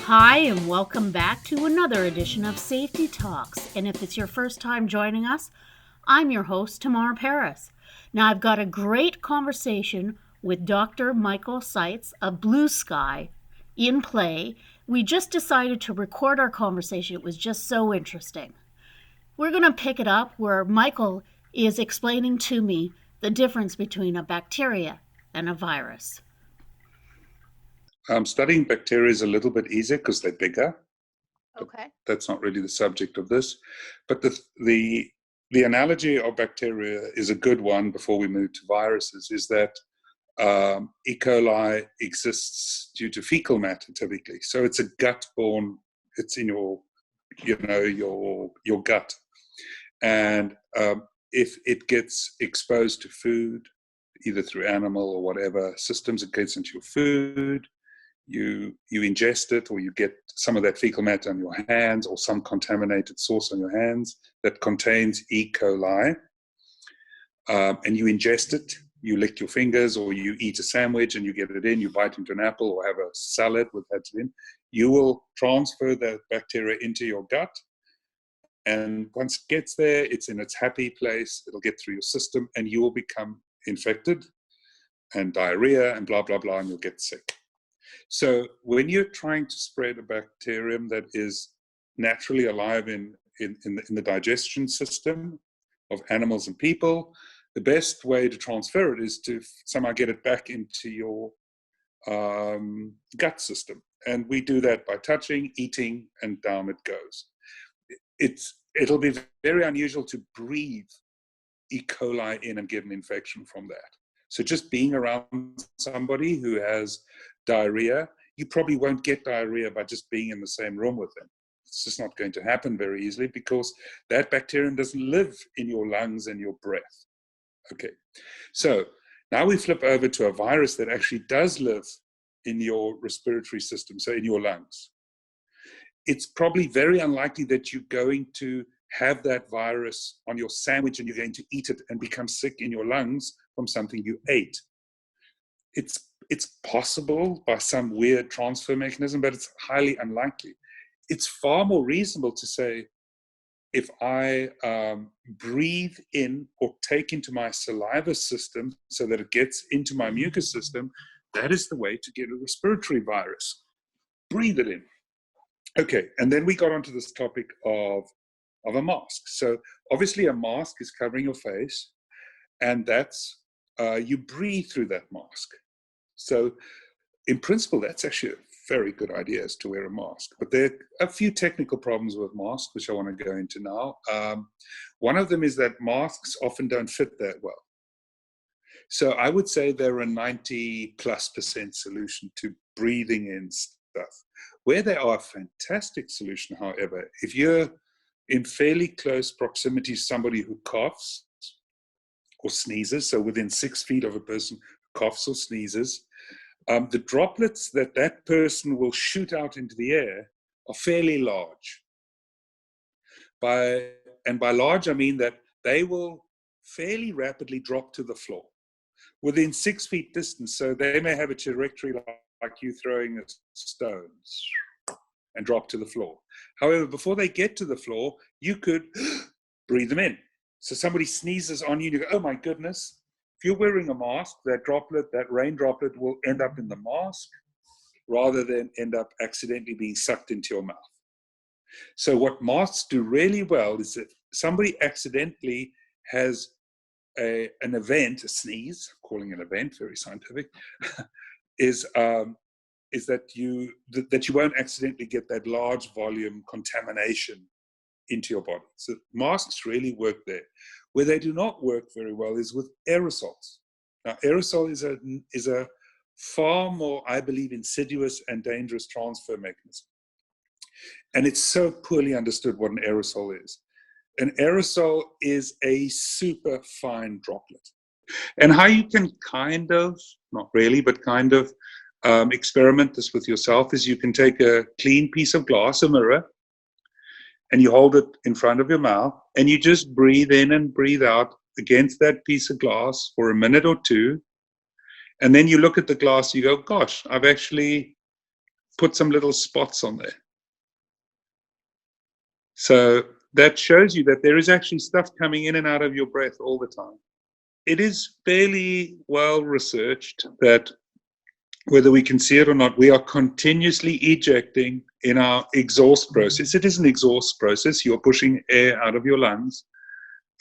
Hi, and welcome back to another edition of Safety Talks. And if it's your first time joining us, I'm your host, Tamara Parris. Now, I've got a great conversation with Dr. Michael Seitz of Blue Sky in play. We just decided to record our conversation. It was just so interesting. We're going to pick it up where Michael is explaining to me the difference between a bacteria and a virus. Studying bacteria is a little bit easier because they're bigger. Okay. That's not really the subject of this. But the analogy of bacteria is a good one before we move to viruses, is that E. coli exists due to fecal matter typically. So it's a gut-borne, it's in your gut. And if it gets exposed to food, either through animal or whatever systems, it gets into your food, you ingest it, or you get some of that fecal matter on your hands, or some contaminated source on your hands that contains E. coli, and you ingest it, you lick your fingers, or you eat a sandwich and you get it in, you bite into an apple or have a salad with that in, you will transfer that bacteria into your gut. And once it gets there, it's in its happy place, it'll get through your system, and you will become infected and diarrhea and blah, blah, blah, and you'll get sick. So when you're trying to spread a bacterium that is naturally alive in the digestion system of animals and people, the best way to transfer it is to somehow get it back into your gut system. And we do that by touching, eating, and down it goes. It'll be very unusual to breathe E. coli in and get an infection from that. So just being around somebody who has diarrhea, you probably won't get diarrhea by just being in the same room with them. It's just not going to happen very easily because that bacterium doesn't live in your lungs and your breath. Okay, so now we flip over to a virus that actually does live in your respiratory system, so in your lungs. It's probably very unlikely that you're going to have that virus on your sandwich and you're going to eat it and become sick in your lungs from something you ate. It's possible by some weird transfer mechanism, but it's highly unlikely. It's far more reasonable to say, if I breathe in or take into my saliva system so that it gets into my mucous system, that is the way to get a respiratory virus. Breathe it in. Okay, and then we got onto this topic of a mask. So obviously a mask is covering your face, and that's, you breathe through that mask. So in principle, that's actually a very good idea, is to wear a mask. But there are a few technical problems with masks, which I want to go into now. One of them is that masks often don't fit that well. So I would say they're a 90+% solution to breathing in stuff. Where they are a fantastic solution, however, if you're in fairly close proximity to somebody who coughs or sneezes, so within 6 feet of a person who coughs or sneezes, the droplets that person will shoot out into the air are fairly large. By large, I mean that they will fairly rapidly drop to the floor within 6 feet distance. So they may have a trajectory like you throwing a stone and drop to the floor. However, before they get to the floor, you could breathe them in. So somebody sneezes on you and you go, oh my goodness. If you're wearing a mask, that droplet, that rain droplet will end up in the mask rather than end up accidentally being sucked into your mouth. So what masks do really well is that somebody accidentally has an event, a sneeze, calling it an event, very scientific, is that you won't accidentally get that large volume contamination into your body. So masks really work there. Where they do not work very well is with aerosols. Now, aerosol is a far more, I believe, insidious and dangerous transfer mechanism. And it's so poorly understood what an aerosol is. An aerosol is a super fine droplet. And how you can kind of, not really, but kind of experiment this with yourself is you can take a clean piece of glass, a mirror, and you hold it in front of your mouth, and you just breathe in and breathe out against that piece of glass for a minute or two. And then you look at the glass, you go, gosh, I've actually put some little spots on there. So that shows you that there is actually stuff coming in and out of your breath all the time. It is fairly well researched that whether we can see it or not, we are continuously ejecting in our exhaust process. It is an exhaust process. You're pushing air out of your lungs,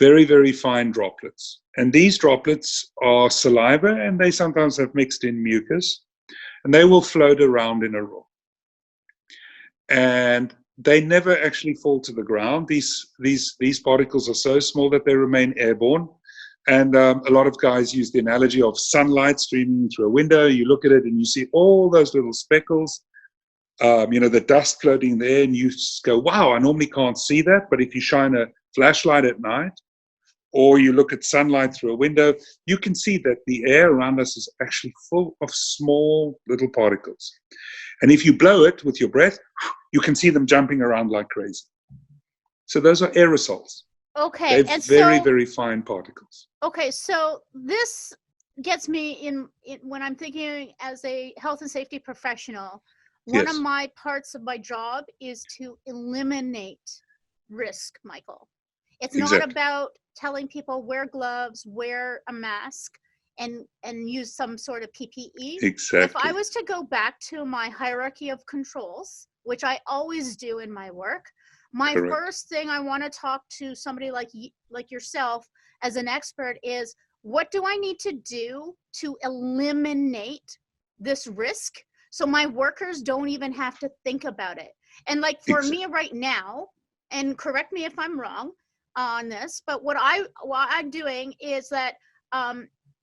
very, very fine droplets. And these droplets are saliva, and they sometimes have mixed in mucus, and they will float around in a room. And they never actually fall to the ground. These particles are so small that they remain airborne. And a lot of guys use the analogy of sunlight streaming through a window. You look at it and you see all those little speckles, the dust floating there, and you just go, wow, I normally can't see that. But if you shine a flashlight at night, or you look at sunlight through a window, you can see that the air around us is actually full of small little particles. And if you blow it with your breath, you can see them jumping around like crazy. So those are aerosols. Okay. They're very, very fine particles. Okay, so this gets me in when I'm thinking as a health and safety professional, one of my parts of my job is to eliminate risk, Michael. It's not about telling people wear gloves, wear a mask, and use some sort of PPE. Exactly. If I was to go back to my hierarchy of controls, which I always do in my work, my first thing I want to talk to somebody like yourself as an expert is, what do I need to do to eliminate this risk so my workers don't even have to think about it? And like for me right now, and correct me if I'm wrong on this, but what I'm doing is that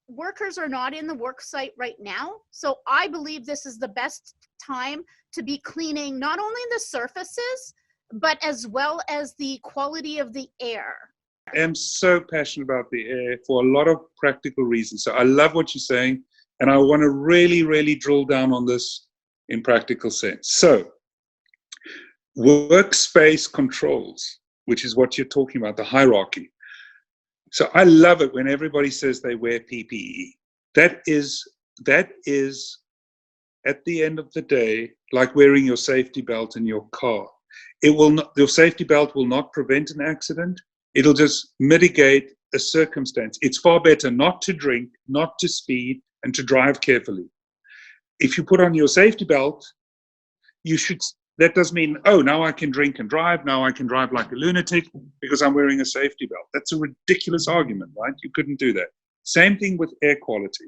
workers are not in the work site right now. So I believe this is the best time to be cleaning not only the surfaces, but as well as the quality of the air. I am so passionate about the air for a lot of practical reasons. So I love what you're saying, and I want to really, really drill down on this in practical sense. So workspace controls, which is what you're talking about, the hierarchy. So I love it when everybody says they wear PPE. That is at the end of the day like wearing your safety belt in your car. It will not, your safety belt will not prevent an accident. It'll just mitigate a circumstance. It's far better not to drink, not to speed, and to drive carefully. If you put on your safety belt, that does mean, oh, now I can drink and drive. Now I can drive like a lunatic because I'm wearing a safety belt. That's a ridiculous argument, right? You couldn't do that. Same thing with air quality.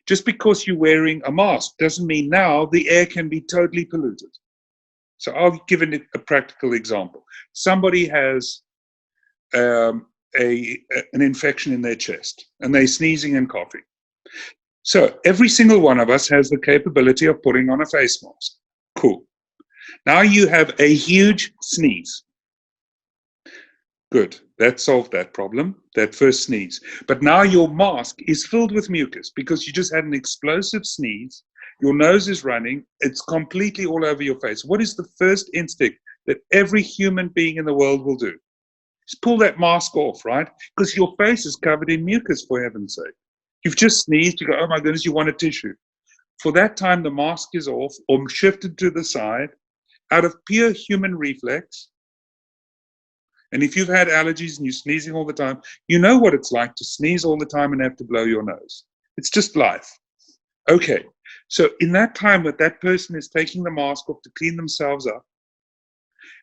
Just because you're wearing a mask doesn't mean now the air can be totally polluted. So I'll give a practical example. Somebody has an infection in their chest, and they're sneezing and coughing. So every single one of us has the capability of putting on a face mask. Cool. Now you have a huge sneeze. Good. That solved that problem, that first sneeze. But now your mask is filled with mucus because you just had an explosive sneeze. Your nose is running. It's completely all over your face. What is the first instinct that every human being in the world will do? Just pull that mask off, right? Because your face is covered in mucus, for heaven's sake. You've just sneezed. You go, oh my goodness, you want a tissue. For that time, the mask is off or shifted to the side out of pure human reflex. And if you've had allergies and you're sneezing all the time, you know what it's like to sneeze all the time and have to blow your nose. It's just life. Okay. So in that time that that person is taking the mask off to clean themselves up,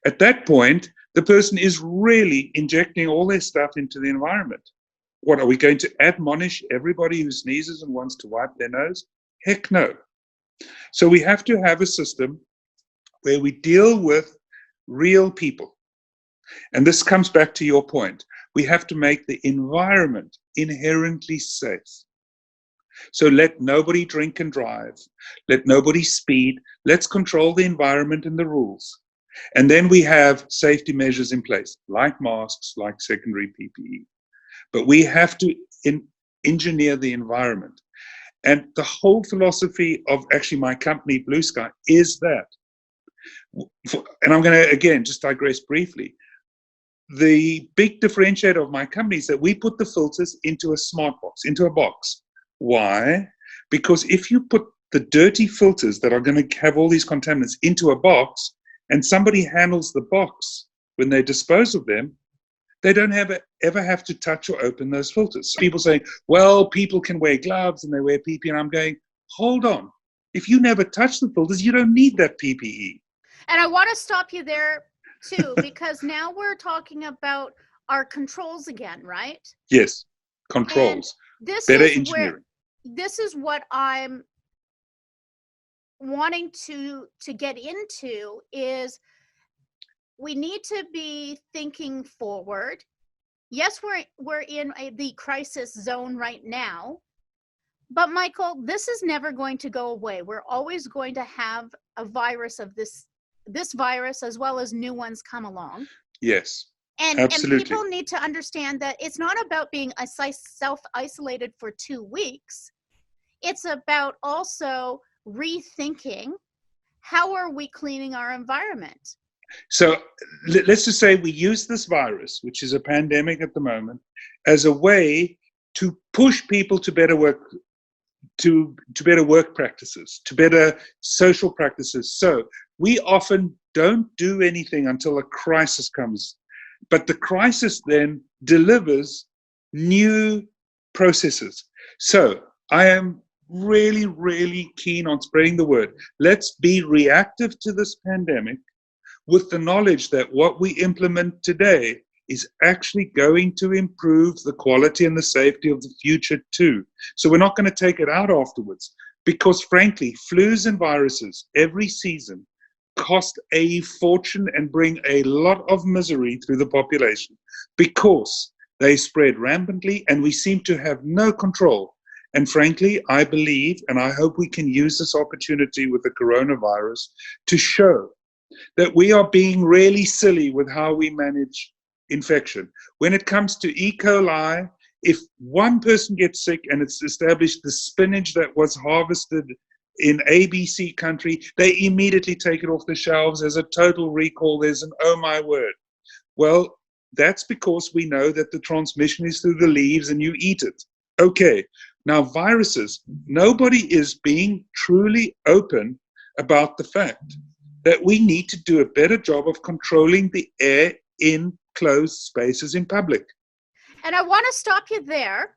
at that point, the person is really injecting all their stuff into the environment. What, are we going to admonish everybody who sneezes and wants to wipe their nose? Heck no. So we have to have a system where we deal with real people. And this comes back to your point. We have to make the environment inherently safe. So let nobody drink and drive. Let nobody speed. Let's control the environment and the rules. And then we have safety measures in place, like masks, like secondary PPE. But we have to engineer the environment. And the whole philosophy of actually my company, Blue Sky, is that. And I'm going to, again, just digress briefly. The big differentiator of my company is that we put the filters into a smart box, into a box. Why? Because if you put the dirty filters that are going to have all these contaminants into a box, and somebody handles the box when they dispose of them, they don't ever have to touch or open those filters. People say, well, people can wear gloves and they wear PPE. And I'm going, hold on. If you never touch the filters, you don't need that PPE. And I want to stop you there, too, because now we're talking about our controls again, right? Yes, controls. And this better is engineering. This is what I'm wanting to get into is we need to be thinking forward. Yes, we're in the crisis zone right now, but Michael, this is never going to go away. We're always going to have a virus of this virus, as well as new ones come along. Yes, and absolutely. People need to understand that it's not about being self-isolated for 2 weeks. It's about also rethinking how are we cleaning our environment. So let's just say we use this virus, which is a pandemic at the moment, as a way to push people to better work, to better work practices, to better social practices. So we often don't do anything until a crisis comes, but the crisis then delivers new processes. So I am really, really keen on spreading the word. Let's be reactive to this pandemic with the knowledge that what we implement today is actually going to improve the quality and the safety of the future too. So we're not going to take it out afterwards, because frankly, flus and viruses every season cost a fortune and bring a lot of misery through the population because they spread rampantly and we seem to have no control. And frankly, I believe, and I hope we can use this opportunity with the coronavirus to show that we are being really silly with how we manage infection. When it comes to E. coli, if one person gets sick and it's established the spinach that was harvested in ABC country, they immediately take it off the shelves as a total recall. There's an oh my word. Well, that's because we know that the transmission is through the leaves and you eat it. Okay, now viruses, nobody is being truly open about the fact that we need to do a better job of controlling the air in closed spaces in public. And I want to stop you there,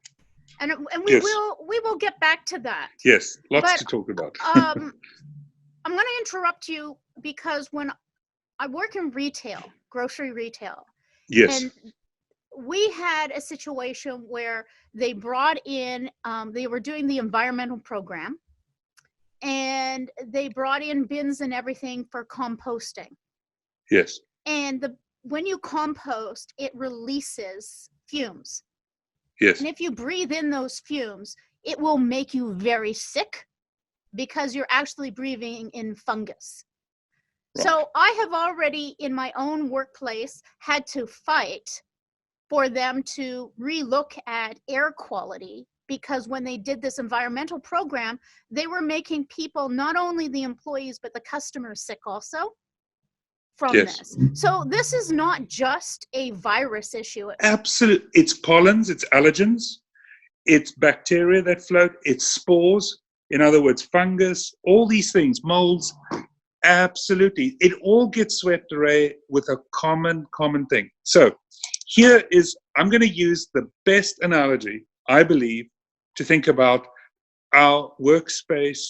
and we will get back to that. Yes, lots to talk about. I'm going to interrupt you because when I work in retail, grocery retail, yes, and we had a situation where they brought in, they were doing the environmental program, and they brought in bins and everything for composting. Yes. And when you compost, it releases fumes. Yes. And if you breathe in those fumes, it will make you very sick because you're actually breathing in fungus. Right. So I have already in my own workplace had to fight for them to relook at air quality, because when they did this environmental program, they were making people, not only the employees, but the customers sick also from this. So this is not just a virus issue. Absolutely. It's pollens, it's allergens, it's bacteria that float, it's spores, in other words, fungus, all these things, molds. Absolutely. It all gets swept away with a common thing. So here is, I'm going to use the best analogy, I believe, to think about our workspace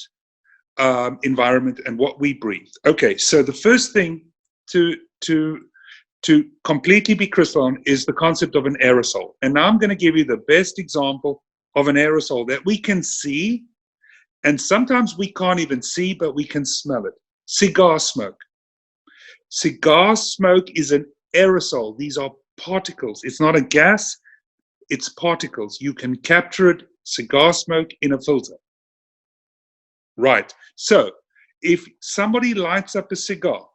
environment and what we breathe. Okay, so the first thing to completely be crystal on is the concept of an aerosol. And now I'm going to give you the best example of an aerosol that we can see, and sometimes we can't even see, but we can smell it. Cigar smoke. Cigar smoke is an aerosol. These are particles. It's not a gas, it's particles. You can capture it, cigar smoke, in a filter. Right. So if somebody lights up a cigar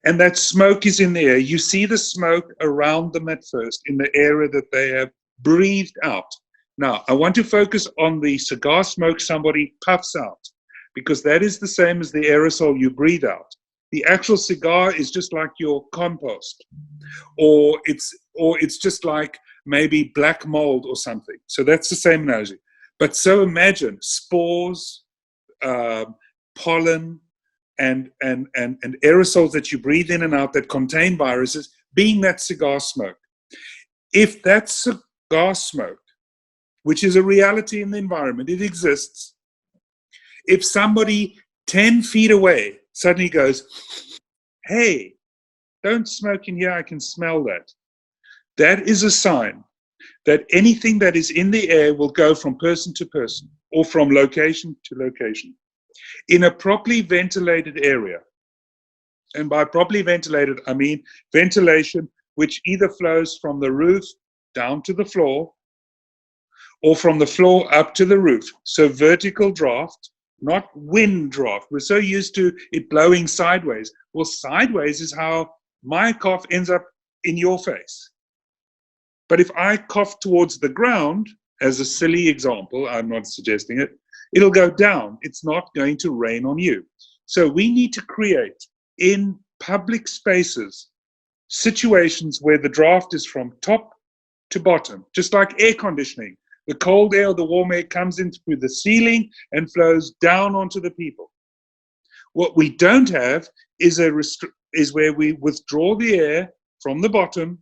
and that smoke is in the air, you see the smoke around them at first in the area that they have breathed out. Now, I want to focus on the cigar smoke somebody puffs out, because that is the same as the aerosol you breathe out. The actual cigar is just like your compost, or it's just like maybe black mold or something. So that's the same analogy. But so imagine spores, pollen, and aerosols that you breathe in and out that contain viruses being that cigar smoke. If that cigar smoke, which is a reality in the environment, it exists, if somebody 10 feet away suddenly goes, hey, don't smoke in here, I can smell that. That is a sign that anything that is in the air will go from person to person or from location to location. In a properly ventilated area, and by properly ventilated, I mean ventilation which either flows from the roof down to the floor or from the floor up to the roof. So vertical draft, not wind draft. We're so used to it blowing sideways. Well, sideways is how my cough ends up in your face. But if I cough towards the ground, as a silly example, I'm not suggesting it, it'll go down. It's not going to rain on you. So we need to create in public spaces situations where the draft is from top to bottom, just like air conditioning. The cold air or the warm air comes in through the ceiling and flows down onto the people. What we don't have is where we withdraw the air from the bottom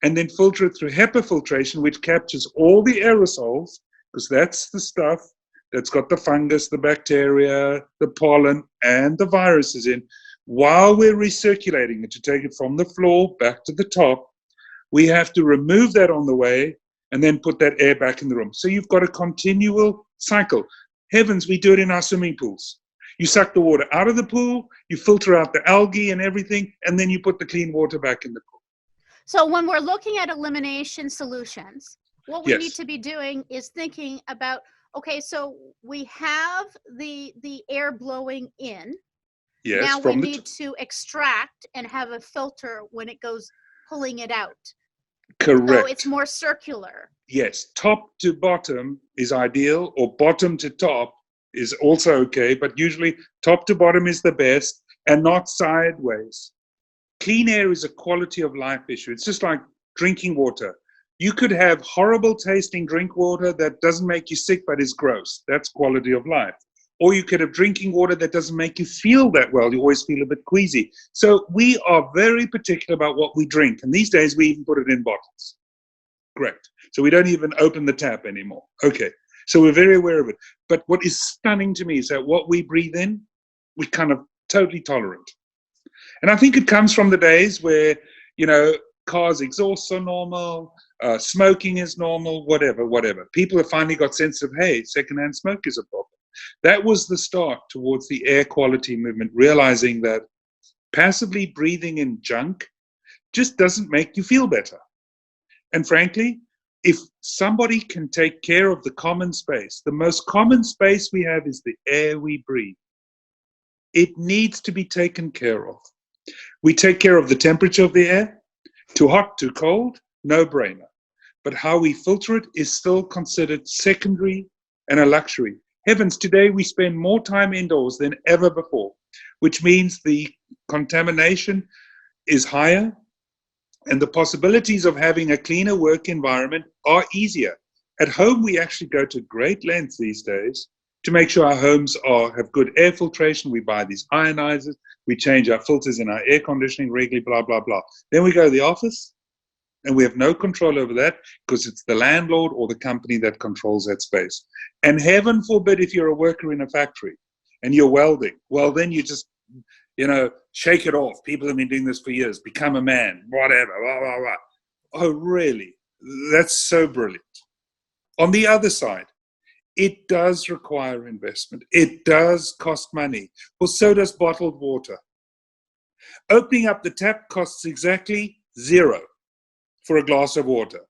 and then filter it through HEPA filtration, which captures all the aerosols, because that's the stuff that's got the fungus, the bacteria, the pollen, and the viruses in. While we're recirculating it to take it from the floor back to the top, we have to remove that on the way and then put that air back in the room. So you've got a continual cycle. Heavens, we do it in our swimming pools. You suck the water out of the pool, you filter out the algae and everything, and then you put the clean water back in the pool. So when we're looking at elimination solutions, what we Yes. need to be doing is thinking about, okay, so we have the air blowing in. Yes, now we need to extract and have a filter when it goes pulling it out. Correct. So it's more circular. Yes, top to bottom is ideal, or bottom to top is also okay, but usually top to bottom is the best, and not sideways. Clean air is a quality of life issue. It's just like drinking water. You could have horrible tasting drink water that doesn't make you sick but is gross. That's quality of life. Or you could have drinking water that doesn't make you feel that well. You always feel a bit queasy. So we are very particular about what we drink. And these days we even put it in bottles. Great. So we don't even open the tap anymore. Okay. So we're very aware of it. But what is stunning to me is that what we breathe in, we're kind of totally tolerant. And I think it comes from the days where, cars' exhausts are normal, smoking is normal, whatever. People have finally got sense of, hey, secondhand smoke is a problem. That was the start towards the air quality movement, realizing that passively breathing in junk just doesn't make you feel better. And frankly, if somebody can take care of the common space, the most common space we have is the air we breathe. It needs to be taken care of. We take care of the temperature of the air. Too hot, too cold, no brainer. But how we filter it is still considered secondary and a luxury. Heavens, today we spend more time indoors than ever before, which means the contamination is higher and the possibilities of having a cleaner work environment are easier. At home, we actually go to great lengths these days to make sure our homes have good air filtration. We buy these ionizers, we change our filters in our air conditioning regularly, blah, blah, blah. Then we go to the office and we have no control over that because it's the landlord or the company that controls that space. And heaven forbid if you're a worker in a factory and you're welding, well, then you just, shake it off. People have been doing this for years. Become a man, whatever, blah, blah, blah. Oh, really? That's so brilliant. On the other side, it does require investment. It does cost money. Well, so does bottled water. Opening up the tap costs exactly $0 for a glass of water.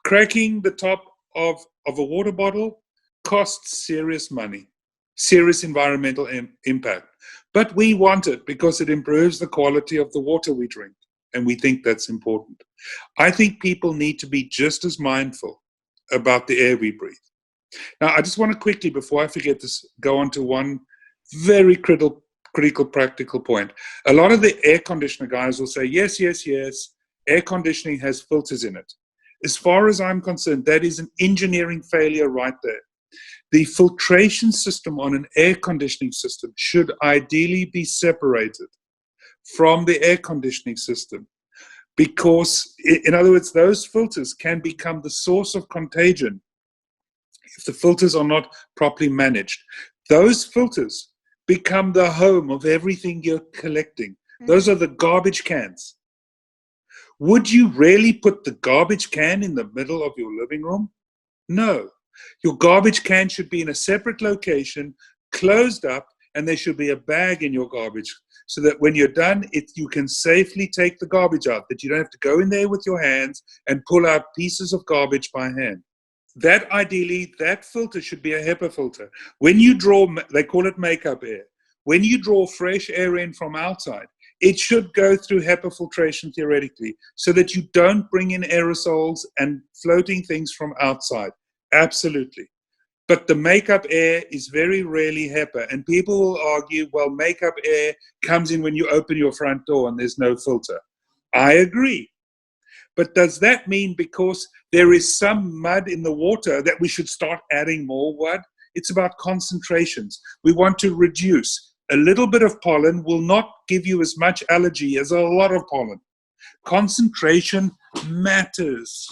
Cracking the top of a water bottle costs serious money, serious environmental impact. But we want it because it improves the quality of the water we drink, and we think that's important. I think people need to be just as mindful about the air we breathe. Now, I just want to quickly, before I forget this, go on to one very critical practical point. A lot of the air conditioner guys will say, yes, air conditioning has filters in it. As far as I'm concerned, that is an engineering failure right there. The filtration system on an air conditioning system should ideally be separated from the air conditioning system, because, in other words, those filters can become the source of contagion if the filters are not properly managed. Those filters become the home of everything you're collecting. Those are the garbage cans. Would you really put the garbage can in the middle of your living room? No. Your garbage can should be in a separate location, closed up, and there should be a bag in your garbage so that when you're done, you can safely take the garbage out, that you don't have to go in there with your hands and pull out pieces of garbage by hand. That ideally, that filter should be a HEPA filter. When you draw, they call it makeup air. When you draw fresh air in from outside, it should go through HEPA filtration theoretically, so that you don't bring in aerosols and floating things from outside. Absolutely. But the makeup air is very rarely HEPA, and people will argue, well, makeup air comes in when you open your front door and there's no filter. I agree. But does that mean because there is some mud in the water that we should start adding more mud? It's about concentrations. We want to reduce. A little bit of pollen will not give you as much allergy as a lot of pollen. Concentration matters.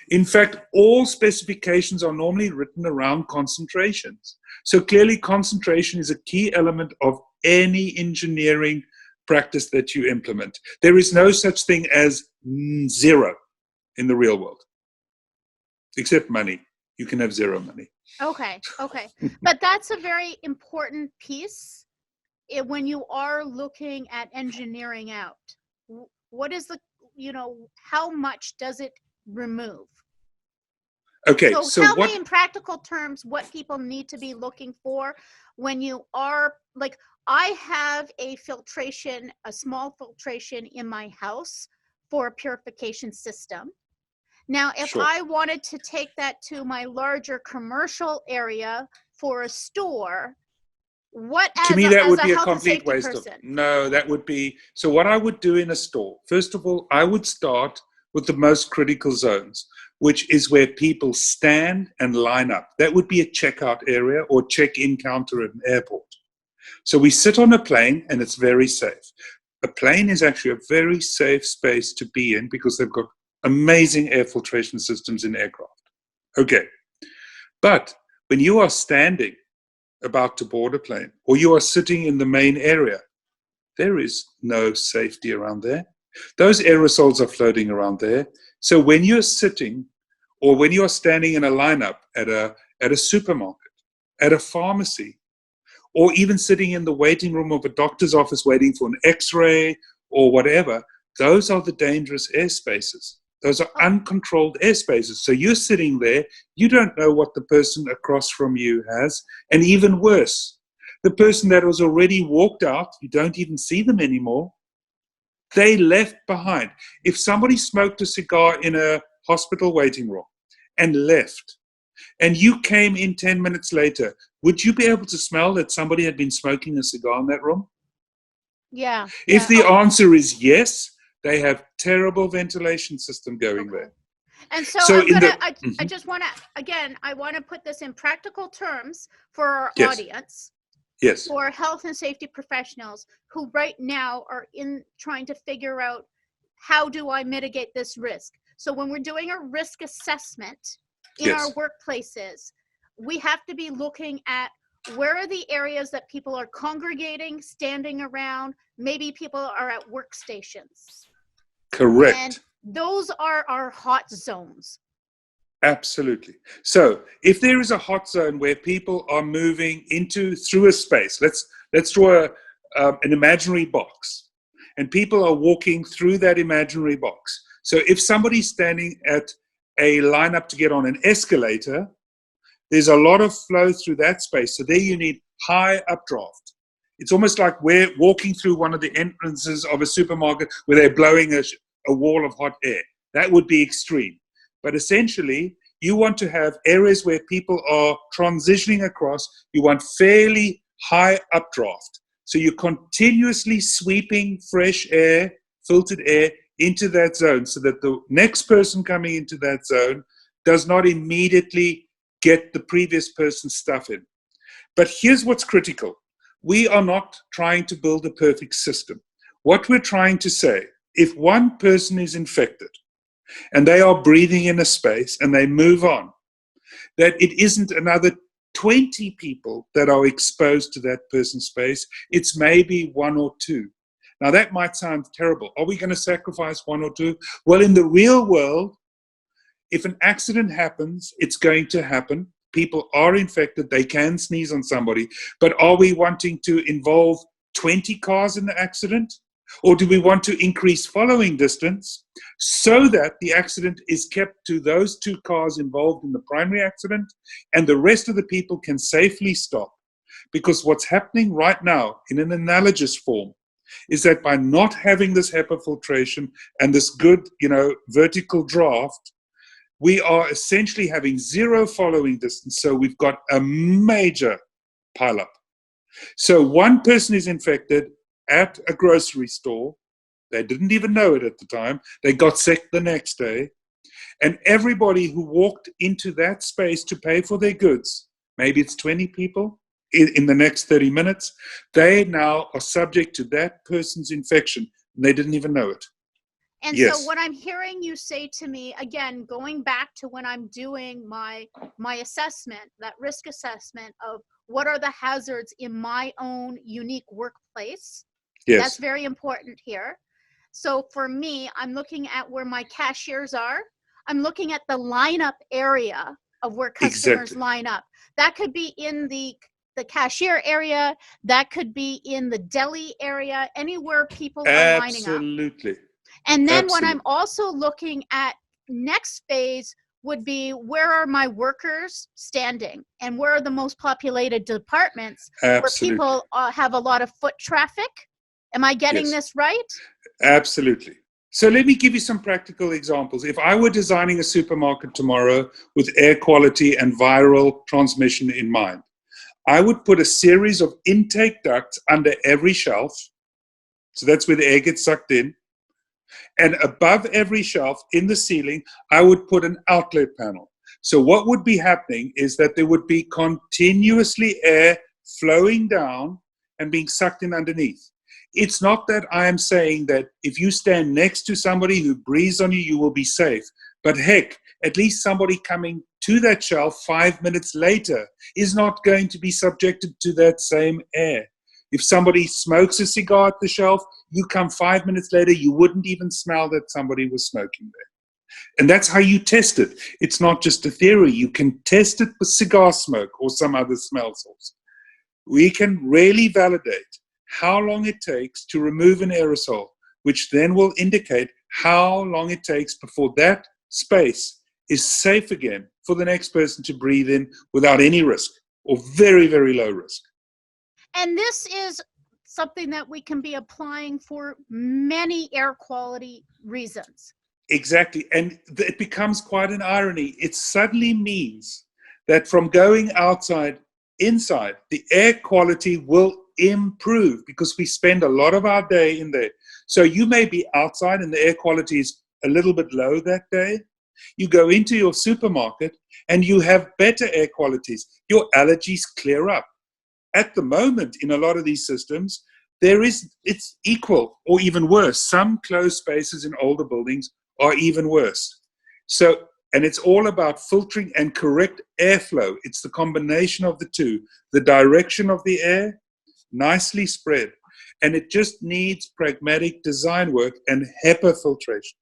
In fact, all specifications are normally written around concentrations. So clearly, concentration is a key element of any engineering practice that you implement. There is no such thing as zero in the real world, except money. You can have zero money. Okay. But that's a very important piece when you are looking at engineering out. What is the, how much does it remove? Okay, so tell me in practical terms what people need to be looking for when you are, like, I have a small filtration in my house for a purification system. Now, if I wanted to take that to my larger commercial area for a store, to me, that would be a complete waste of. No, that would be. So what I would do in a store, first of all, I would start with the most critical zones, which is where people stand and line up. That would be a checkout area or check-in counter at an airport. So we sit on a plane and it's very safe. A plane is actually a very safe space to be in because they've got amazing air filtration systems in aircraft. Okay. But when you are standing about to board a plane or you are sitting in the main area, there is no safety around there. Those aerosols are floating around there. So when you're sitting or when you're standing in a lineup at a supermarket, at a pharmacy, or even sitting in the waiting room of a doctor's office waiting for an x-ray or whatever, those are the dangerous airspaces. Those are uncontrolled airspaces. So you're sitting there, you don't know what the person across from you has, and even worse, the person that was already walked out, you don't even see them anymore, they left behind. If somebody smoked a cigar in a hospital waiting room and left, and you came in 10 minutes later, would you be able to smell that somebody had been smoking a cigar in that room? Yeah. If the answer is yes, they have terrible ventilation system going there. And so I just want to, again, I want to put this in practical terms for our audience. Yes. For health and safety professionals who right now are trying to figure out, how do I mitigate this risk? So when we're doing a risk assessment in our workplaces, we have to be looking at where are the areas that people are congregating, standing around, maybe people are at workstations. Correct. And those are our hot zones. Absolutely. So if there is a hot zone where people are moving through a space, let's draw an imaginary box, and people are walking through that imaginary box. So if somebody's standing at a lineup to get on an escalator, there's a lot of flow through that space. So there you need high updraft. It's almost like we're walking through one of the entrances of a supermarket where they're blowing a wall of hot air. That would be extreme. But essentially, you want to have areas where people are transitioning across. You want fairly high updraft. So you're continuously sweeping fresh air, filtered air, into that zone so that the next person coming into that zone does not immediately get the previous person's stuff in. But here's what's critical. We are not trying to build a perfect system. What we're trying to say, if one person is infected and they are breathing in a space and they move on, that it isn't another 20 people that are exposed to that person's space. It's maybe 1 or 2. Now, that might sound terrible. Are we going to sacrifice 1 or 2? Well, in the real world, if an accident happens, it's going to happen. People are infected. They can sneeze on somebody. But are we wanting to involve 20 cars in the accident? Or do we want to increase following distance so that the accident is kept to those 2 cars involved in the primary accident and the rest of the people can safely stop? Because what's happening right now in an analogous form is that by not having this HEPA filtration and this good, vertical draft, we are essentially having 0 following distance. So we've got a major pileup. So one person is infected at a grocery store. They didn't even know it at the time. They got sick the next day. And everybody who walked into that space to pay for their goods, maybe it's 20 people in the next 30 minutes, they now are subject to that person's infection. And they didn't even know it. And yes. So what I'm hearing you say to me, again, going back to when I'm doing my assessment, that risk assessment of what are the hazards in my own unique workplace, yes. That's very important here. So for me, I'm looking at where my cashiers are. I'm looking at the lineup area of where customers line up. That could be in the cashier area. That could be in the deli area, anywhere people are lining up. Absolutely. And then what I'm also looking at next phase would be, where are my workers standing and where are the most populated departments where people have a lot of foot traffic? Am I getting this right? Absolutely. So let me give you some practical examples. If I were designing a supermarket tomorrow with air quality and viral transmission in mind, I would put a series of intake ducts under every shelf. So that's where the air gets sucked in. And above every shelf in the ceiling, I would put an outlet panel. So what would be happening is that there would be continuously air flowing down and being sucked in underneath. It's not that I am saying that if you stand next to somebody who breathes on you, you will be safe. But heck, at least somebody coming to that shelf 5 minutes later is not going to be subjected to that same air. If somebody smokes a cigar at the shelf, you come 5 minutes later, you wouldn't even smell that somebody was smoking there. And that's how you test it. It's not just a theory. You can test it with cigar smoke or some other smell source. We can really validate how long it takes to remove an aerosol, which then will indicate how long it takes before that space is safe again for the next person to breathe in without any risk or very, very low risk. And this is something that we can be applying for many air quality reasons. Exactly. And it becomes quite an irony. It suddenly means that from going outside, inside, the air quality will improve because we spend a lot of our day in there. So you may be outside and the air quality is a little bit low that day. You go into your supermarket and you have better air qualities. Your allergies clear up. At the moment, in a lot of these systems, it's equal or even worse. Some closed spaces in older buildings are even worse. So, and it's all about filtering and correct airflow. It's the combination of the two, the direction of the air, nicely spread. And it just needs pragmatic design work and HEPA filtration.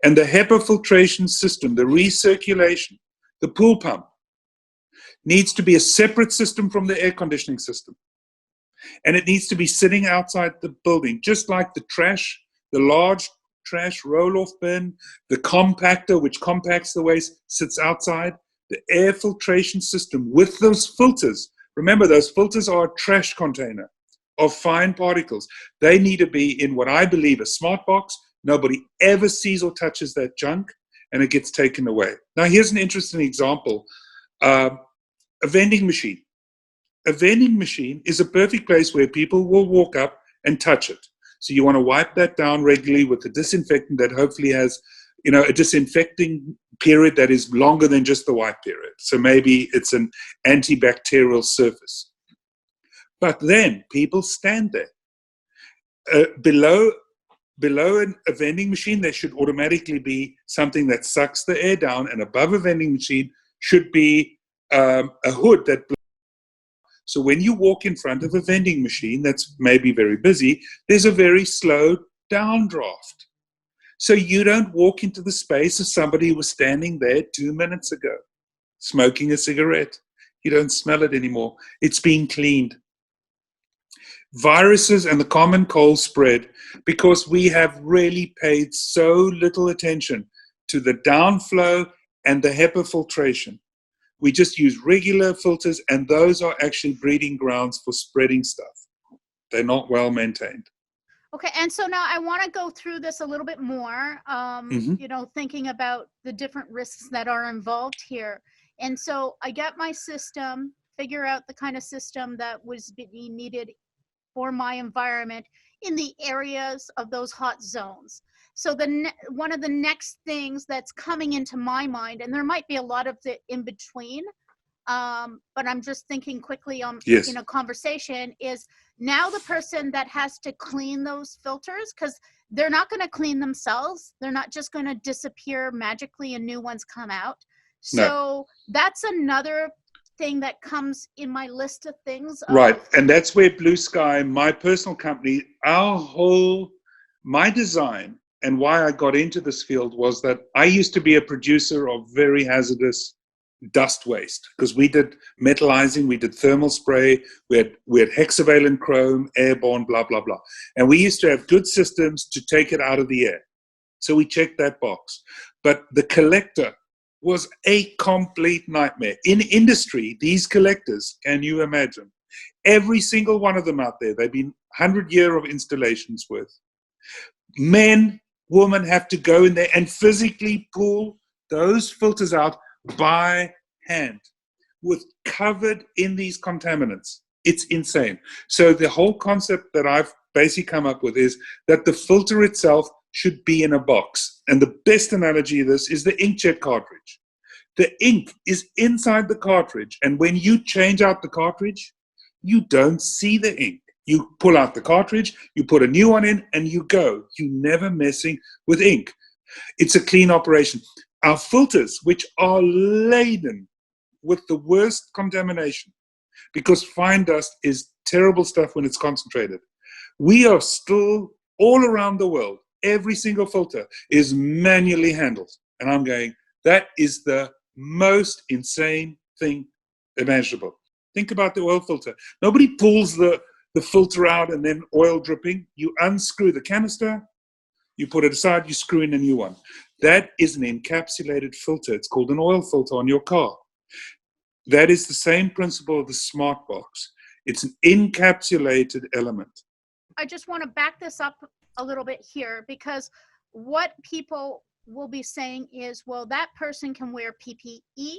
And the HEPA filtration system, the recirculation, the pool pump, needs to be a separate system from the air conditioning system. And it needs to be sitting outside the building, just like the trash, the large trash roll-off bin, the compactor, which compacts the waste, sits outside. The air filtration system with those filters. Remember, those filters are a trash container of fine particles. They need to be in what I believe a smart box. Nobody ever sees or touches that junk, and it gets taken away. Now, here's an interesting example. A vending machine. A vending machine is a perfect place where people will walk up and touch it. So you want to wipe that down regularly with a disinfectant that hopefully has, a disinfecting period that is longer than just the wipe period. So maybe it's an antibacterial surface. But then people stand there. Below a vending machine, there should automatically be something that sucks the air down, and above a vending machine should be a hood that blows. So when you walk in front of a vending machine that's maybe very busy, there's a very slow downdraft. So you don't walk into the space of somebody who was standing there 2 minutes ago, smoking a cigarette. You don't smell it anymore. It's being cleaned. Viruses and the common cold spread because we have really paid so little attention to the downflow and the HEPA filtration. We just use regular filters, and those are actually breeding grounds for spreading stuff. They're not well maintained. Okay, and so now I want to go through this a little bit more, thinking about the different risks that are involved here. And so I get my system, figure out the kind of system that was being needed for my environment in the areas of those hot zones. So one of the next things that's coming into my mind, and there might be a lot of the in between, but I'm just thinking quickly in a conversation, is now the person that has to clean those filters, because they're not going to clean themselves. They're not just going to disappear magically and new ones come out. So that's another thing that comes in my list of things. Right. And that's where Blue Sky, my personal company, my design and why I got into this field was that I used to be a producer of very hazardous dust waste, because we did metallizing, we did thermal spray, we had hexavalent chrome, airborne, blah, blah, blah. And we used to have good systems to take it out of the air. So we checked that box. But the collector was a complete nightmare. In industry, these collectors, can you imagine? Every single one of them out there, they've been 100 years of installations worth. Men, women have to go in there and physically pull those filters out by hand, covered in these contaminants. It's insane. So the whole concept that I've basically come up with is that the filter itself should be in a box. And the best analogy of this is the inkjet cartridge. The ink is inside the cartridge, and when you change out the cartridge, you don't see the ink. You pull out the cartridge, you put a new one in, and you go. You're never messing with ink. It's a clean operation. Our filters, which are laden with the worst contamination, because fine dust is terrible stuff when it's concentrated. We are still, all around the world, every single filter is manually handled. And I'm going, that is the most insane thing imaginable. Think about the oil filter. Nobody pulls the filter out and then oil dripping. You unscrew the canister, you put it aside, you screw in a new one. That is an encapsulated filter. It's called an oil filter on your car. That is the same principle of the smart box. It's an encapsulated element. I just want to back this up a little bit here, because what people will be saying is, well, that person can wear PPE.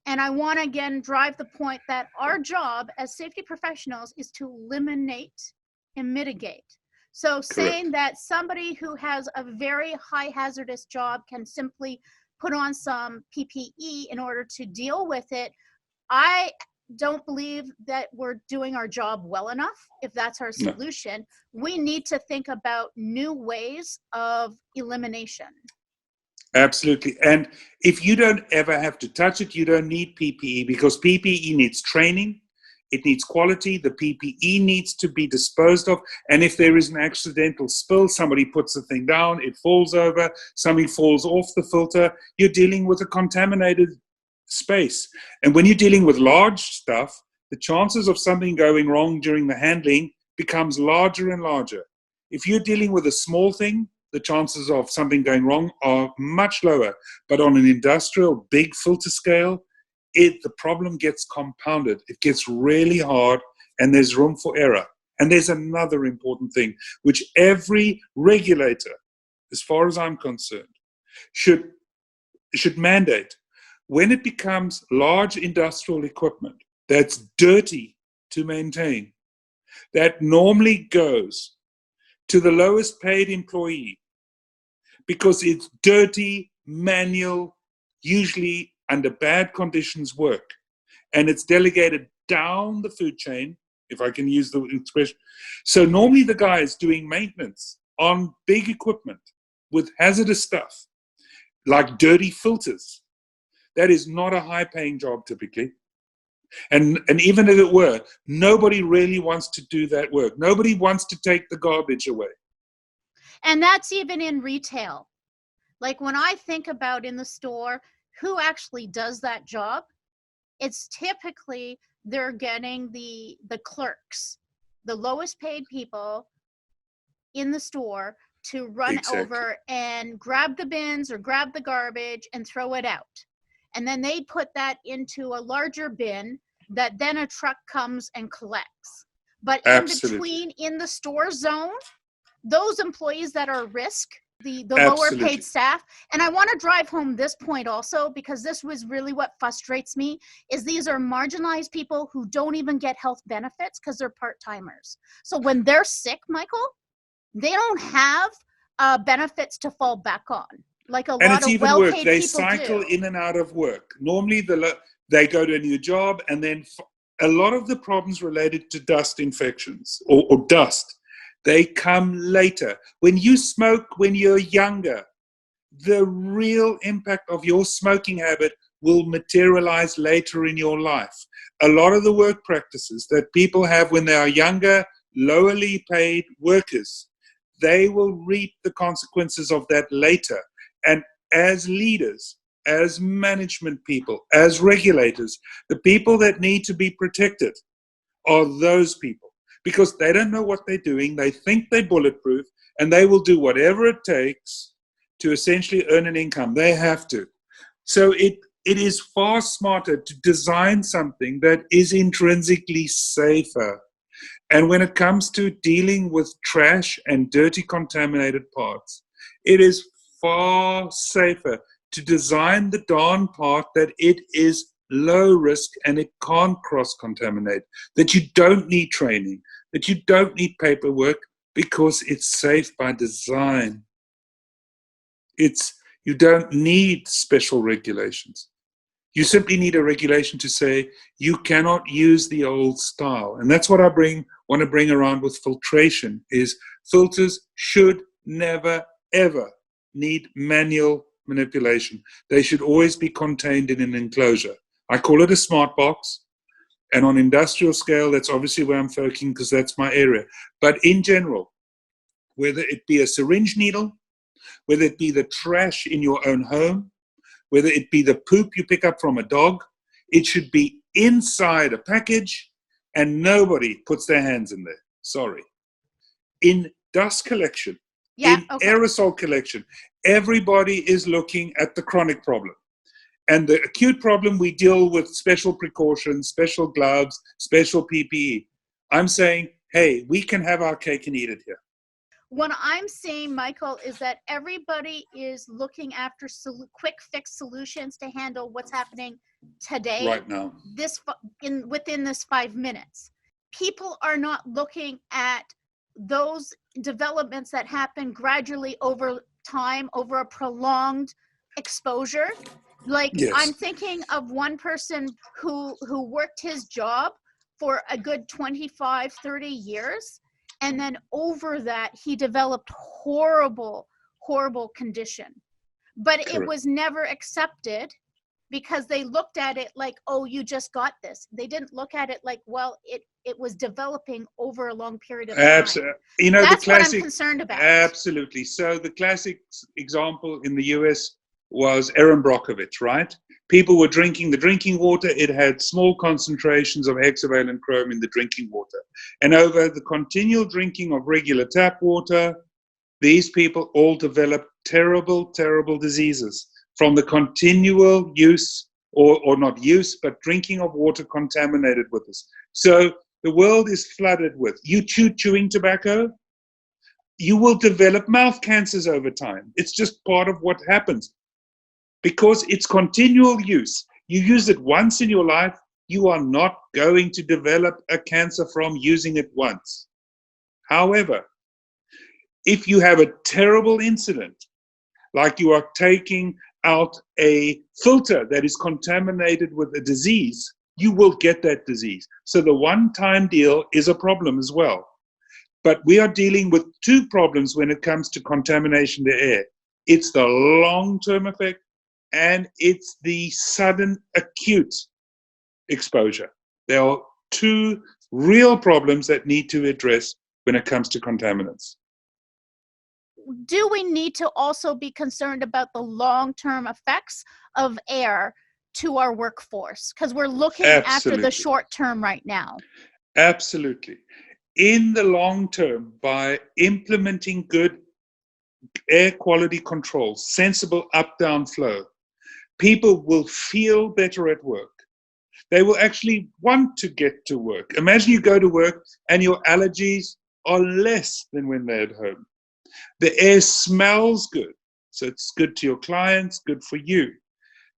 And I want to again drive the point that our job as safety professionals is to eliminate and mitigate. So saying that somebody who has a very high hazardous job can simply put on some PPE in order to deal with it, I don't believe that we're doing our job well enough. If that's our solution, we need to think about new ways of elimination. Absolutely. And if you don't ever have to touch it, you don't need PPE, because PPE needs training. It needs quality. The PPE needs to be disposed of. And if there is an accidental spill, somebody puts the thing down, it falls over, something falls off the filter, you're dealing with a contaminated space. And when you're dealing with large stuff, the chances of something going wrong during the handling becomes larger and larger. If you're dealing with a small thing, the chances of something going wrong are much lower. But on an industrial big filter scale, the problem gets compounded. It gets really hard, and there's room for error. And there's another important thing, which every regulator, as far as I'm concerned, should mandate. When it becomes large industrial equipment that's dirty to maintain, that normally goes to the lowest paid employee, because it's dirty, manual, usually under bad conditions work. And it's delegated down the food chain, if I can use the expression. So normally the guy is doing maintenance on big equipment with hazardous stuff, like dirty filters. That is not a high-paying job typically. And even if it were, nobody really wants to do that work. Nobody wants to take the garbage away. And that's even in retail. Like when I think about in the store, who actually does that job? It's typically they're getting the clerks, the lowest paid people in the store to run over and grab the bins or grab the garbage and throw it out. And then they put that into a larger bin that then a truck comes and collects. But in between, in the store zone, those employees that are risk, the lower paid staff, and I want to drive home this point also, because this was really what frustrates me, is these are marginalized people who don't even get health benefits because they're part-timers. So when they're sick, Michael, they don't have benefits to fall back on. Like a lot of well-paid people do. They cycle in and out of work. Normally, they go to a new job, and then a lot of the problems related to dust infections or dust, they come later. When you smoke when you're younger, the real impact of your smoking habit will materialize later in your life. A lot of the work practices that people have when they are younger, lowly paid workers, they will reap the consequences of that later. And as leaders, as management people, as regulators, the people that need to be protected are those people, because they don't know what they're doing. They think they're bulletproof, and they will do whatever it takes to essentially earn an income. They have to. So it is far smarter to design something that is intrinsically safer. And when it comes to dealing with trash and dirty contaminated parts, it is far safer to design the darn part that it is low risk and it can't cross-contaminate, that you don't need training, that you don't need paperwork, because it's safe by design. You don't need special regulations. You simply need a regulation to say you cannot use the old style. And that's what I want to bring around with filtration, is filters should never, ever need manual manipulation. They should always be contained in an enclosure. I call it a smart box. And on industrial scale, that's obviously where I'm focusing, because that's my area. But in general, whether it be a syringe needle, whether it be the trash in your own home, whether it be the poop you pick up from a dog, it should be inside a package and nobody puts their hands in there. Sorry. In dust collection, aerosol collection, everybody is looking at the chronic problem. And the acute problem, we deal with special precautions, special gloves, special PPE. I'm saying, hey, we can have our cake and eat it here. What I'm saying, Michael, is that everybody is looking after quick fix solutions to handle what's happening today, right now, within this 5 minutes. People are not looking at those developments that happen gradually over time, over a prolonged exposure. Like, yes. I'm thinking of one person who worked his job for a good 25, 30 years. And then over that, he developed horrible condition. But Correct. It was never accepted because they looked at it like, oh, you just got this. They didn't look at it like, well, it was developing over a long period of time. Absolutely. You know, that's what I'm concerned about. Absolutely. So the classic example in the US was Erin Brockovich, right? People were drinking the drinking water. It had small concentrations of hexavalent chrome in the drinking water. And over the continual drinking of regular tap water, these people all developed terrible, terrible diseases from the continual use, or not use, but drinking of water contaminated with this. So the world is flooded with, you chewing tobacco, you will develop mouth cancers over time. It's just part of what happens. Because it's continual use. You use it once in your life, you are not going to develop a cancer from using it once. However, if you have a terrible incident like you are taking out a filter that is contaminated with a disease, you will get that disease. So the one-time deal is a problem as well. But we are dealing with two problems when it comes to contamination of the air. It's the long-term effect, and it's the sudden acute exposure. There are two real problems that need to address when it comes to contaminants. Do we need to also be concerned about the long-term effects of air to our workforce? Because we're looking after the short term right now. Absolutely. In the long term, by implementing good air quality control, sensible up-down flow, people will feel better at work. They will actually want to get to work. Imagine you go to work and your allergies are less than when they're at home. The air smells good, so it's good to your clients, good for you.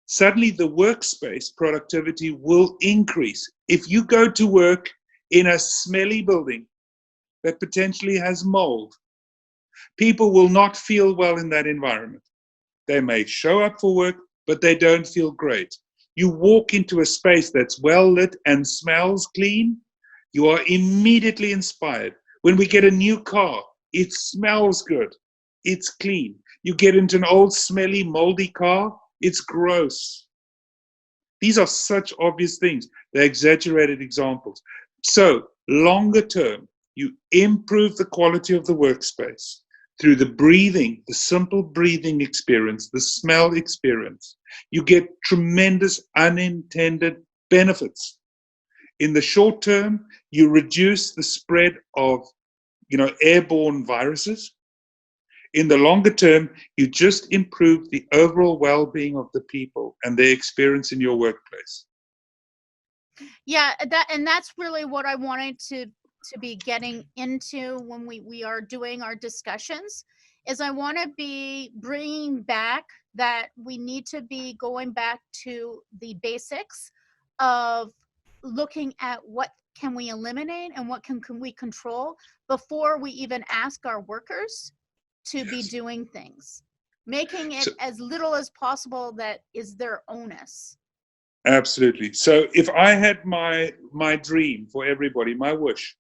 Suddenly the workspace productivity will increase. If you go to work in a smelly building that potentially has mold, people will not feel well in that environment. They may show up for work, but they don't feel great. You walk into a space that's well lit and smells clean, you are immediately inspired. When we get a new car, it smells good, it's clean. You get into an old, smelly, moldy car, it's gross. These are such obvious things. They're exaggerated examples. So, longer term, you improve the quality of the workspace through the breathing, the simple breathing experience, the smell experience. You get tremendous unintended benefits. In the short term, you reduce the spread of airborne viruses. In the longer term, you just improve the overall well-being of the people and their experience in your workplace. Yeah, that's really what I wanted to be getting into when we are doing our discussions, is I want to be bringing back that we need to be going back to the basics of looking at what can we eliminate and what can we control before we even ask our workers to be doing things, making it as little as possible that is their onus. Absolutely. So if I had my dream for everybody, my wish,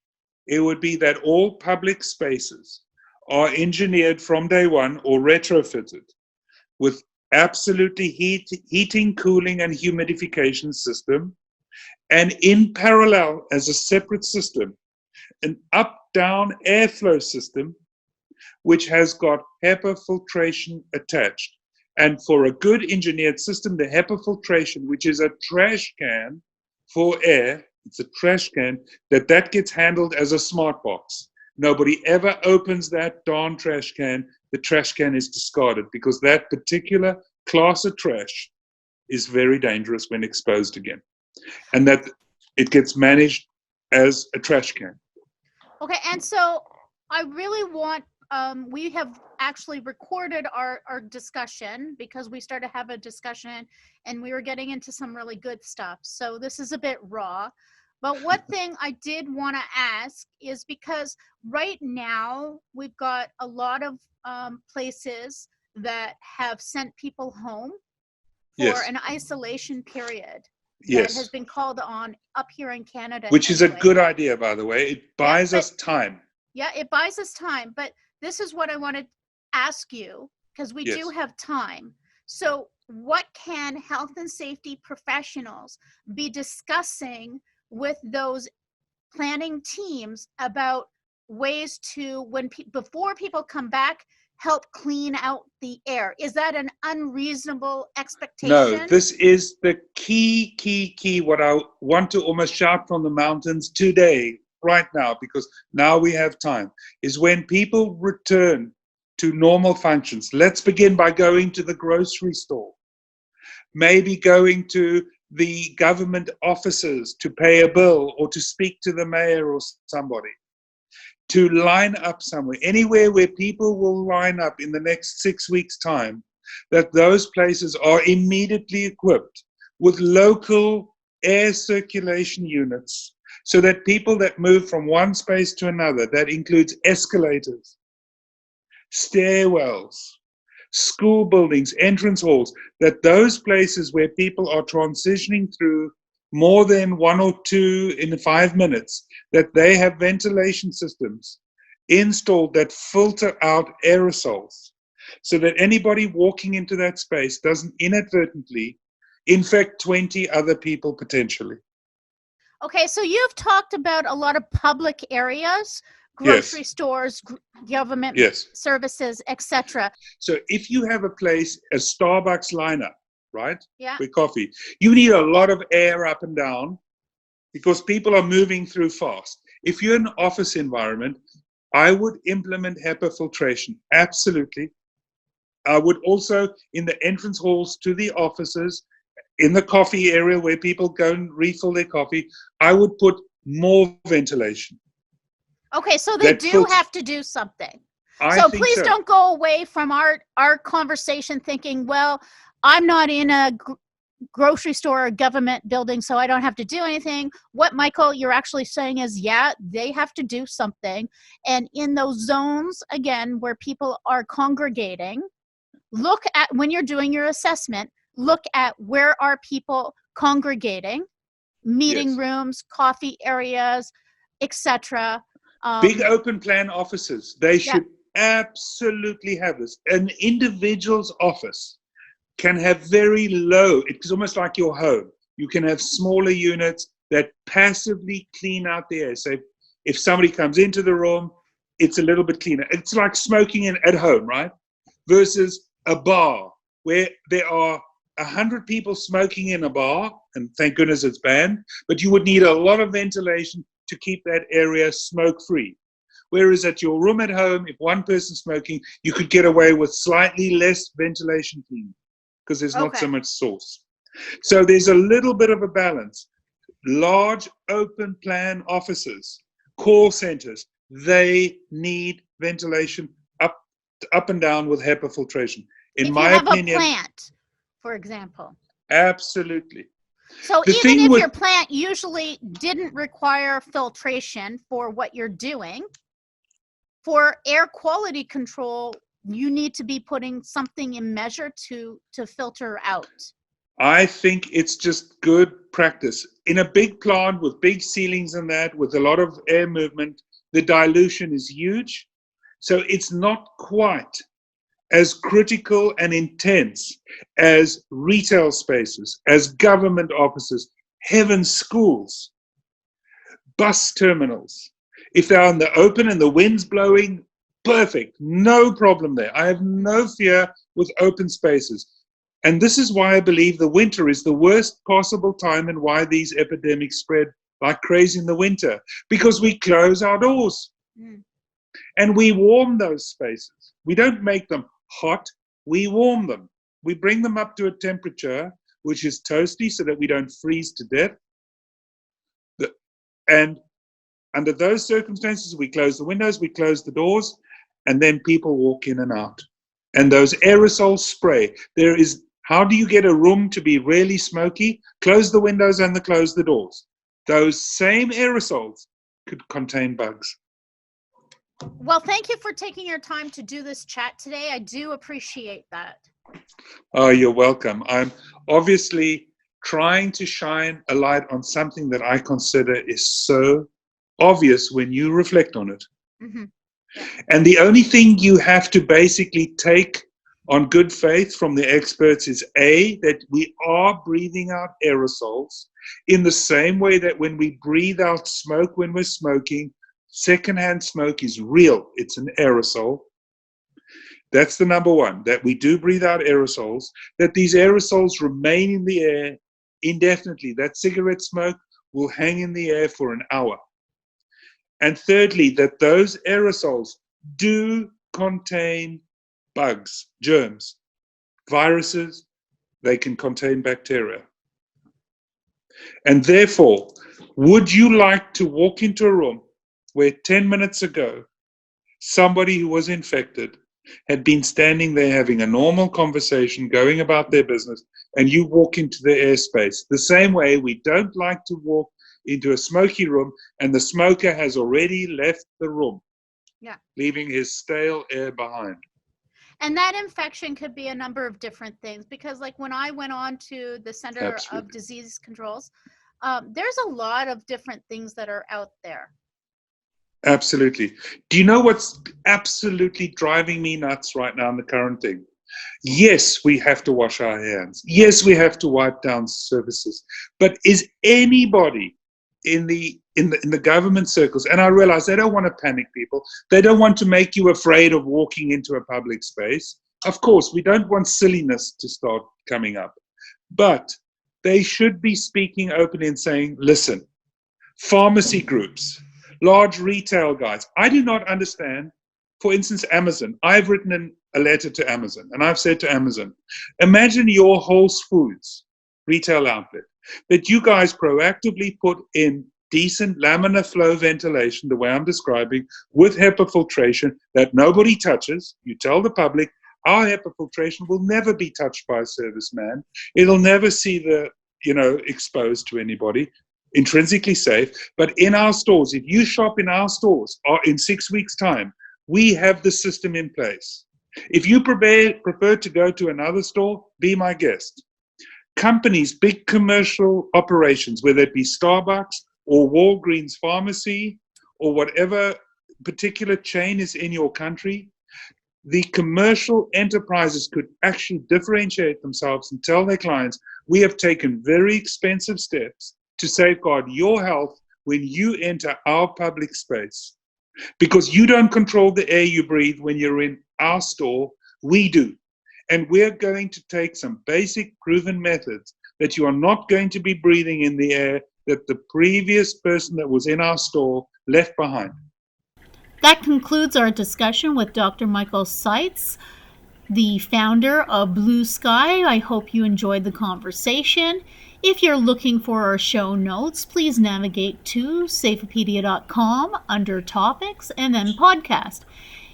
it would be that all public spaces are engineered from day one or retrofitted with absolutely heating, cooling, and humidification system, and in parallel as a separate system, an up-down airflow system which has got HEPA filtration attached. And for a good engineered system, the HEPA filtration, which is a trash can for air, it's a trash can, that gets handled as a smart box. Nobody ever opens that darn trash can. The trash can is discarded because that particular class of trash is very dangerous when exposed again. And that it gets managed as a trash can. Okay, and so I really want, we have actually recorded our discussion because we started to have a discussion and we were getting into some really good stuff. So this is a bit raw. But one thing I did want to ask is, because right now we've got a lot of places that have sent people home for an isolation period that has been called on up here in Canada. Which is a good idea, by the way. It buys us time. Yeah, it buys us time. But this is what I want to ask you, because we do have time. So what can health and safety professionals be discussing with those planning teams about ways to, before people come back, help clean out the air? Is that an unreasonable expectation? No, this is the key, what I want to almost shout from the mountains today, right now, because now we have time, is when people return to normal functions. Let's begin by going to the grocery store, maybe going to the government offices to pay a bill or to speak to the mayor or somebody, to line up somewhere, anywhere where people will line up in the next 6 weeks' time, that those places are immediately equipped with local air circulation units, so that people that move from one space to another, that includes escalators, stairwells, school buildings, entrance halls, that those places where people are transitioning through more than 1 or 2 in 5 minutes, that they have ventilation systems installed that filter out aerosols so that anybody walking into that space doesn't inadvertently infect 20 other people potentially. Okay, so you've talked about a lot of public areas, grocery Yes. stores, government Yes. services, etc. So if you have a place, a Starbucks lineup, right? Yeah. With coffee, you need a lot of air up and down because people are moving through fast. If you're in an office environment, I would implement HEPA filtration. Absolutely. I would also, in the entrance halls to the offices, in the coffee area where people go and refill their coffee, I would put more ventilation. Okay, so they do have to do something. So please don't go away from our conversation thinking, well, I'm not in a grocery store or government building, so I don't have to do anything. What, Michael, you're actually saying is, yeah, they have to do something. And in those zones, again, where people are congregating, look at, when you're doing your assessment, look at where are people congregating, meeting rooms, coffee areas, etc. Big open plan offices, they should absolutely have this. An individual's office can have very low, it's almost like your home. You can have smaller units that passively clean out the air. So if somebody comes into the room, it's a little bit cleaner. It's like smoking at home, right? Versus a bar where there are 100 people smoking in a bar, and thank goodness it's banned, but you would need a lot of ventilation to keep that area smoke-free. Whereas at your room at home, if one person's smoking, you could get away with slightly less ventilation cleaning because there's not so much source. So there's a little bit of a balance. Large open plan offices, call centers, they need ventilation up and down with HEPA filtration. In my opinion, if you have a plant, for example. Absolutely. So even if your plant usually didn't require filtration for what you're doing, for air quality control, you need to be putting something in measure to filter out. I think it's just good practice. In a big plant with big ceilings and that, with a lot of air movement, the dilution is huge. So it's not quite as critical and intense as retail spaces, as government offices, heaven, schools, bus terminals. If they're in the open and the wind's blowing, perfect, no problem there. I have no fear with open spaces. And this is why I believe the winter is the worst possible time and why these epidemics spread like crazy in the winter, because we close our doors and we warm those spaces. We don't make them hot, we warm them. We bring them up to a temperature which is toasty so that we don't freeze to death. And under those circumstances, we close the windows, we close the doors, and then people walk in and out. And those aerosol spray, how do you get a room to be really smoky? Close the windows and close the doors. Those same aerosols could contain bugs. Well, thank you for taking your time to do this chat today. I do appreciate that. Oh, you're welcome. I'm obviously trying to shine a light on something that I consider is so obvious when you reflect on it. Mm-hmm. And the only thing you have to basically take on good faith from the experts is A, that we are breathing out aerosols in the same way that when we breathe out smoke when we're smoking, secondhand smoke is real. It's an aerosol. That's the number one, that we do breathe out aerosols, that these aerosols remain in the air indefinitely. That cigarette smoke will hang in the air for an hour. And thirdly, that those aerosols do contain bugs, germs, viruses, they can contain bacteria. And therefore, would you like to walk into a room where 10 minutes ago, somebody who was infected had been standing there having a normal conversation, going about their business, and you walk into the airspace? The same way we don't like to walk into a smoky room and the smoker has already left the room, leaving his stale air behind. And that infection could be a number of different things, because like when I went on to the Center Absolutely. of Disease Controls, there's a lot of different things that are out there. Absolutely. Do you know what's absolutely driving me nuts right now in the current thing? Yes, we have to wash our hands. Yes, we have to wipe down surfaces. But is anybody in the government circles, and I realize they don't want to panic people, they don't want to make you afraid of walking into a public space. Of course, we don't want silliness to start coming up. But they should be speaking openly and saying, listen, pharmacy groups, large retail guys, I do not understand. For instance, Amazon. I've written a letter to Amazon, and I've said to Amazon, imagine your Whole Foods retail outlet, that you guys proactively put in decent laminar flow ventilation, the way I'm describing, with HEPA filtration that nobody touches. You tell the public, our HEPA filtration will never be touched by a serviceman. It'll never see the, exposed to anybody. Intrinsically safe. But in our stores, if you shop in our stores, or in 6 weeks' time, we have the system in place. If you prefer to go to another store, be my guest. Companies, big commercial operations, whether it be Starbucks or Walgreens Pharmacy or whatever particular chain is in your country, the commercial enterprises could actually differentiate themselves and tell their clients, we have taken very expensive steps to safeguard your health when you enter our public space. Because you don't control the air you breathe when you're in our store, we do. And we're going to take some basic proven methods that you are not going to be breathing in the air that the previous person that was in our store left behind. That concludes our discussion with Dr. Michael Seitz, the founder of Blue Sky. I hope you enjoyed the conversation. If you're looking for our show notes, please navigate to safepedia.com under topics and then podcast.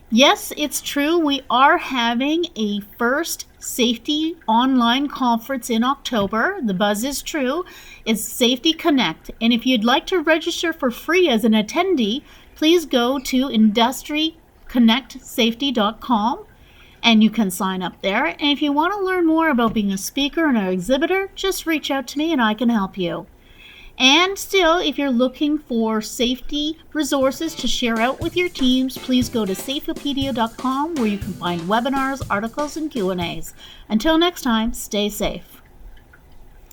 Yes, it's true. We are having a first safety online conference in October. The buzz is true. It's Safety Connect. And if you'd like to register for free as an attendee, please go to industryconnectsafety.com. and you can sign up there. And if you want to learn more about being a speaker and an exhibitor, just reach out to me and I can help you. And still, if you're looking for safety resources to share out with your teams, please go to safepedia.com where you can find webinars, articles, and Q&As. Until next time, stay safe.